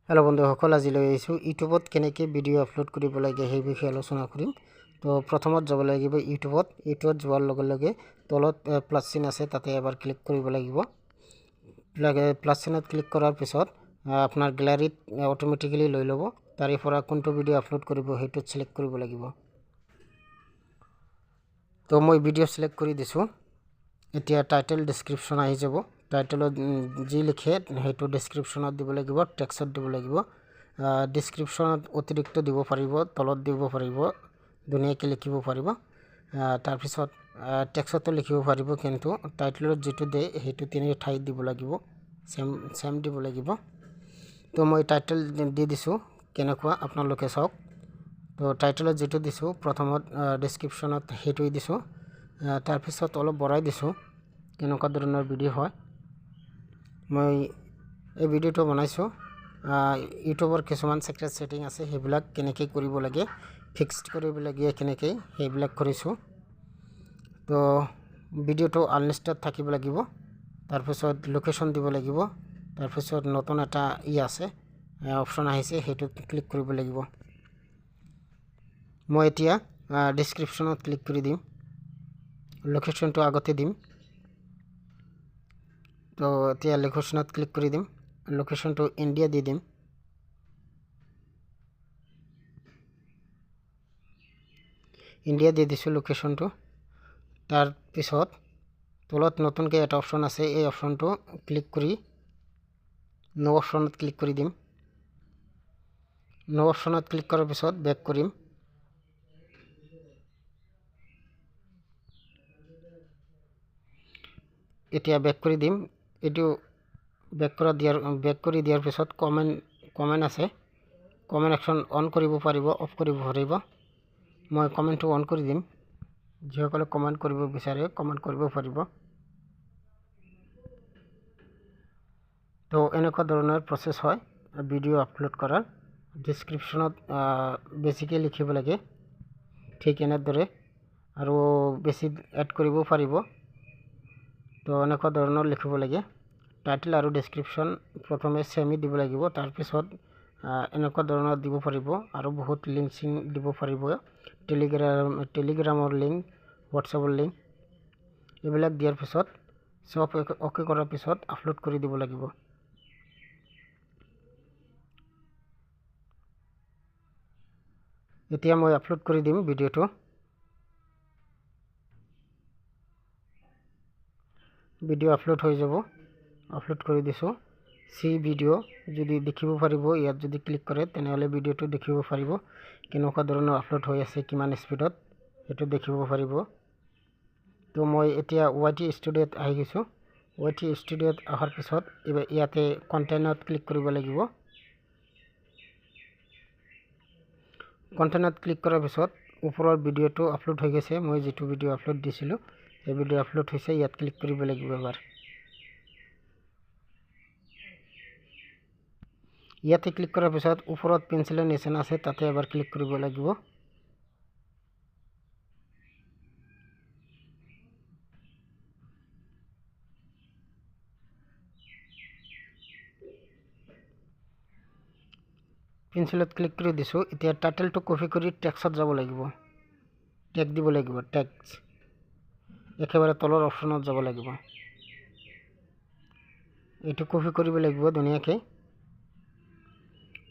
Hello बंधुসকল আজিলৈ আইছো ইউটিউবত কেনেকৈ ভিডিও আপলোড কৰিব লাগে সেই বিষয়ে আলোচনা কৰিম। তো প্ৰথমত যাব লাগিব ইউটিউবত যোৱাৰ লগে লগে তলত প্লাস চিন আছে তাতে এবাৰ ক্লিক কৰিব লাগিব। প্লাস চিনত ক্লিক কৰাৰ পিছত আপোনাৰ গ্যালাৰীত অটোমেটিক্যালি লৈ ল'ব। তাৰে পৰা কোনটো ভিডিও আপলোড কৰিব সেইটো সিলেক্ট কৰিব লাগিব। তো মই ভিডিও সিলেক্ট কৰি দিছো। এতিয়া টাইটেল ডেসক্ৰিপশন আহি যাব। টাইটেলত যি লিখে সেইটো ডেসক্ৰিপশনত দিব লাগিব, টেক্সট দিব লাগিব। ডেসক্ৰিপশনত অতিৰিক্ত দিব পাৰিব, তলত দিব পাৰিব, দুনিয়াকে লিখিব পাৰিব। তাৰ পিছত টেক্সটো লিখিব পাৰিব, কিন্তু টাইটেলত যেটো দে সেইটো তিনি ঠাইত দিব লাগিব, সেম দিব লাগিব। তো মই টাইটেল দি দিছো, কেনেকুৱা আপোনালোকে চাওক। তো টাইটেলত যেটো দিছো প্ৰথমত ডেসক্ৰিপশনত হেতুই দিছো। তাৰ পিছত অলপ বঢ়াই দিছো কেনেকুৱা ধৰণৰ ভিডিও হয়। মই এই ভিডিওটো বনাইছো ইউটিউবৰ কিছুমান সিক্ৰেট সেটিং আছে, সেইবিলাক কেনেকৈ কৰিব লাগে, ফিক্সড কৰিব লাগে কেনেকৈ সেইবিলাক কৰিছো। তো ভিডিওটো আনলিস্টেড থাকিব লাগিব। তাৰ পিছত লোকেশন দিব লাগিব। তাৰ পিছত নতুন এটা আছে অপশন আহিছে, সেইটো ক্লিক কৰিব লাগিব। মই এতিয়া ডেসক্ৰিপশনত ক্লিক কৰি দিম, লোকেশনটো আগতে দিম। তো এতিয়া লোকেশনত ক্লিক কৰি দিম, লোকেশনটো ইন্ডিয়া দি দিম। ইন্ডিয়া দি দিছো লোকেশনটো। তাৰ পিছত তলত নতুনকৈ এটা অপশন আছে, এই অপশনটো ক্লিক কৰি নো অপশনত ক্লিক কৰি দিম। নো অপশনত ক্লিক কৰাৰ পিছত বেক কৰিম। এতিয়া বেক কৰি দিম। এটো বেক কৰি দিয়াৰ পিছত কমেন্ট আছে, কমেন্ট অপশন অন কৰিব পাৰিব, অফ কৰিব পাৰিব। মই কমেন্টটো অন কৰি দিম। যিসকলে কমেন্ট কৰিব বিচাৰে কমেন্ট কৰিব পাৰিব। তো এনেকুৱা ধৰণৰ প্ৰসেস হয় ভিডিও আপলোড কৰাৰ। ডেসক্ৰিপশনত বেছিকৈ লিখিব লাগে, ঠিক এনেদৰে, আৰু বেছি এড কৰিব পাৰিব। তো এনেকুৱা ধৰণৰ লিখিব লাগে। টাইটেল আৰু ডেসক্ৰিপশন প্ৰথমে সেমি দিব লাগিব, তাৰ পিছত এনেকুৱা ধৰণৰ দিব পাৰিব, আৰু বহুত লিংক দিব পাৰিব। টেলিগ্ৰামৰ লিংক, হোৱাটছএপৰ লিংক, এইবিলাক দিয়াৰ পিছত সব ওকে কৰাৰ পিছত আপলোড কৰি দিব লাগিব। এতিয়া মই আপলোড কৰি দিম ভিডিওটো। ভিডিও আপলোড হৈ যাব। আপলোড কৰি দিছো। সি ভিডিও যদি দেখিব পাৰিব, ইয়াত যদি ক্লিক কৰে তেনেহলে ভিডিওটো দেখিব পাৰিব কেনেকুৱা ধৰণৰ আপলোড হৈ আছে, কিমান স্পিডত, সেইটো দেখিব পাৰিব। তো মই এতিয়া YT ষ্টুডিওত আহি গৈছো। YT ষ্টুডিওত অহাৰ পিছত ইয়াতে কন্টেন্টত ক্লিক কৰিব লাগিব। কন্টেন্টত ক্লিক কৰাৰ পিছত ওপৰৰ ভিডিওটো আপলোড হৈ গৈছে। মই যেটো ভিডিও আপলোড দিছিলো এই ভিডিও আপলোড হৈছে, ইয়াত ক্লিক কৰিব লাগিব। এবাৰ ইয়াতে ক্লিক কৰাৰ পিছত ওপৰত পেন্সিলৰ নিচিনা আছে, তাতে এবাৰ ক্লিক কৰিব লাগিব। পেন্সিলত ক্লিক কৰি দিছো। এতিয়া টাইটেলটো কপি কৰি টেক্সটত যাব লাগিব, টেগ দিব লাগিব। টেক্সট একেবাৰে তলৰ অপশনত যাব লাগিব। এইটো কপি কৰিব লাগিব ধুনীয়াকৈ।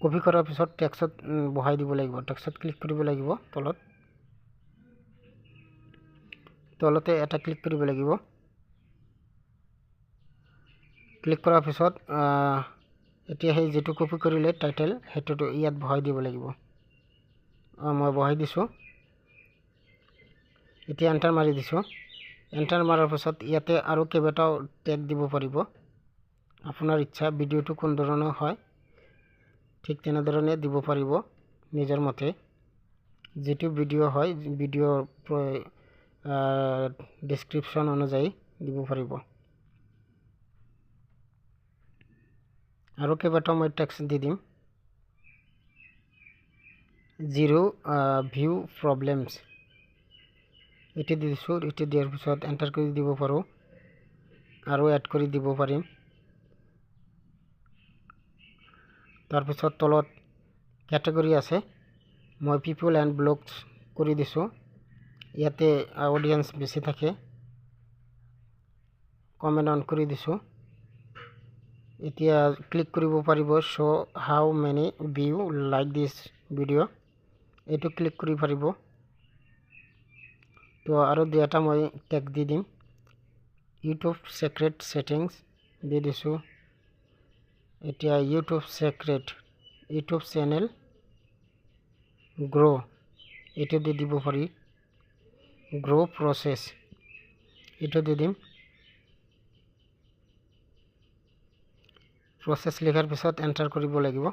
কপি কৰাৰ পিছত টেক্সটত বহাই দিব লাগিব। টেক্সটত ক্লিক কৰিব লাগিব। তলতে এটা ক্লিক কৰিব লাগিব। ক্লিক কৰাৰ পিছত এতিয়া সেই যেটো কপি কৰিলে টাইটেল, হেতুটো ইয়াত বহাই দিব লাগিব। মই বহাই দিছো। এতিয়া এন্টাৰ মাৰি দিছো। এন্টাৰ মাৰাৰ পিছত ইয়াতে আৰু কেইবাটাও টেগ দিব পাৰিব। আপোনাৰ ইচ্ছা ভিডিওটো কোন ধৰণৰ হয়, ঠিক তেনেধৰণে দিব পাৰিব নিজৰ মতে। যেটো ভিডিও হয় ভিডিওৰ ডেসক্ৰিপশন অনুযায়ী দিব পাৰিব। আৰু কেইবাটাও মই টেক্সট দি দিম। জিৰো ভিউ প্ৰবলেমছ এটি দি দিছো। এটি দিয়াৰ পিছত এন্টাৰ কৰি দিব পাৰো, আৰু এড কৰি দিব পাৰিম। তাৰপিছত তলত ক্যাটাগৰী আছে মই পিপল এণ্ড ব্লগছ কৰি দিছোঁ ইয়াতে অডিয়েন্স বেছি থাকে কমেন্ট অন কৰি দিছোঁ এতিয়া ক্লিক কৰিব পাৰিব show how many view like this video' এইটো ক্লিক কৰি পাৰিব তো আৰু দুটা মই টেগ দি দিম ইউটিউব সিক্ৰেট সেটিংস দি দিছোঁ এতিয়া YouTube secret YouTube channel grow এইটো দি দিব পাৰি গ্ৰো প্ৰসেস এইটো দি দিম প্ৰসেস লিখাৰ পিছত এন্টাৰ কৰিব লাগিব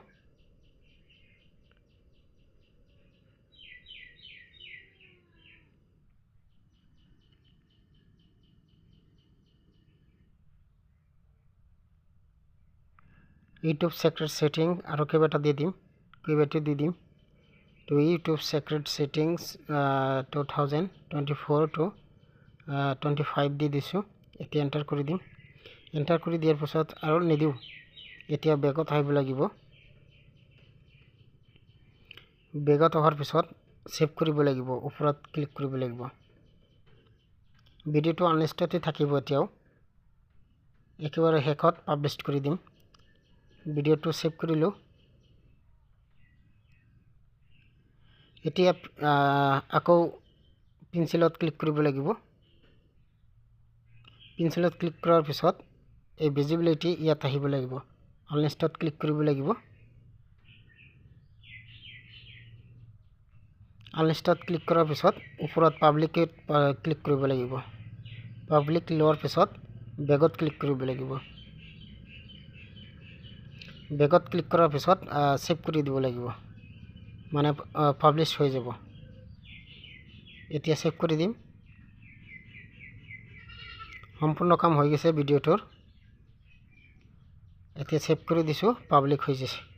ইউটিউব সিক্ৰেট সেটিং আৰু কেইবাটা দি দিম তো ইউটিউব সিক্ৰেট সেটিংস 2024 to 25 দি দিছোঁ এতিয়া এন্টাৰ কৰি দিম এন্টাৰ কৰি দিয়াৰ পিছত আৰু নিদিও এতিয়া বেগত আহিব লাগিব বেগত অহাৰ পিছত সেভ কৰিব লাগিব ওপৰত ক্লিক কৰিব লাগিব ভিডিঅ'টো আনলিস্টেড থাকিব এতিয়াও একেবাৰে শেষত পাবলিশ কৰি দিম ভিডিঅ'টো সেভ কৰিলো এতিয়া আকৌ পেন্সিলত ক্লিক কৰিব লাগিব পেন্সিলত ক্লিক কৰাৰ পিছত এই ভিজিবিলিটি ইয়াত আহিব লাগিব আনলিস্টেড ক্লিক কৰিব লাগিব আনলিস্টেড ক্লিক কৰাৰ পিছত ওপৰত পাব্লিকত ক্লিক কৰিব লাগিব পাব্লিক লোৱাৰ পিছত বেগত ক্লিক কৰিব লাগিব বেগত ক্লিক কৰাৰ পিছত সেভ কৰি দিব লাগিব মানে পাবলিশ হৈ যাব এতিয়া সেভ কৰি দিম সম্পূৰ্ণ কাম হৈ গৈছে ভিডিঅ'টোৰ এতিয়া সেভ কৰি দিছোঁ পাব্লিক হৈ গৈছে